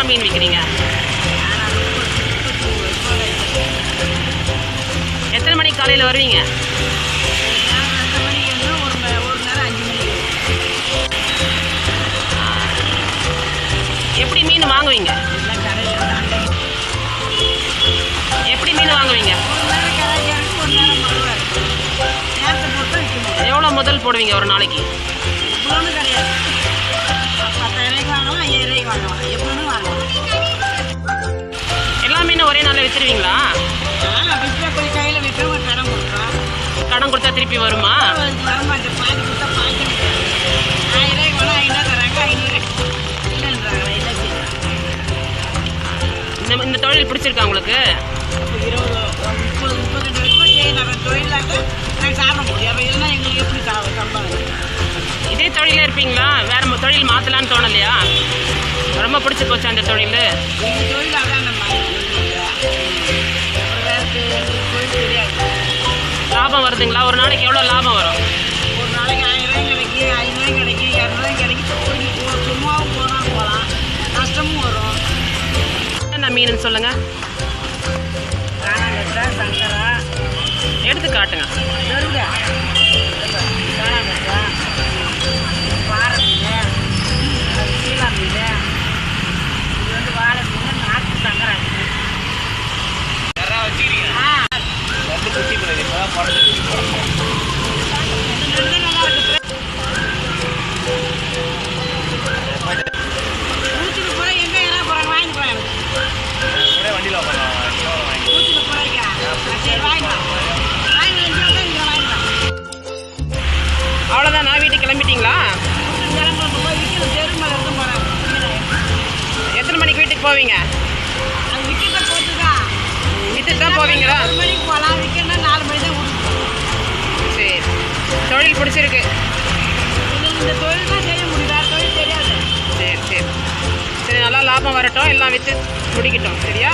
மீன் விற்கிறீங்க? எத்தனை மணிக்கு காலையில் வருவீங்க? எப்படி மீன் வாங்குவீங்க? எப்படி மீன் வாங்குவீங்க? எவ்வளோ முதல் போடுவீங்க ஒரு நாளைக்கு? எல்லா மீனும் ஒரே நாளில் விற்றுருவீங்களா? கடன் கொடுத்தா திருப்பி வருமா? இந்த தொழில் பிடிச்சிருக்கா உங்களுக்கு? இதே தொழிலே இருப்பீங்களா? வேற தொழில் மாற்றலான்னு தோணலையா? ரொம்ப பிடிச்சி போச்சு அந்த தொழில். லாபம் வருதுங்களா? ஒரு நாளைக்கு எவ்வளோ லாபம் வரும்? ஒரு நாளைக்கு 1000 கிடைக்கும், 500 கிடைக்கும், 200 கிடைக்கும். சும்மாவும் போகலாம், நஷ்டமும் வரும். என்ன மீன் சொல்லுங்க? காணாங்கட்டை, சங்கரா. எடுத்து காட்டுங்க. காணாங்கட்டை, பாறை மீன், சீலா மீன், இது வந்து வாழை மீன், நாட்டு சங்கரா மீன். அவ்வளோதான், நான் வீட்டுக்கு கிளம்பிட்டீங்களா? எத்தனை மணிக்கு வீட்டுக்கு போவீங்க? வித்துட்டு தான் போவீங்களா? சரி, தொழில் பிடிச்சிருக்கு. சரி சரி சரி, நல்லா லாபம் வரட்டும், எல்லாம் விற்று முடிக்கட்டும். சரியா?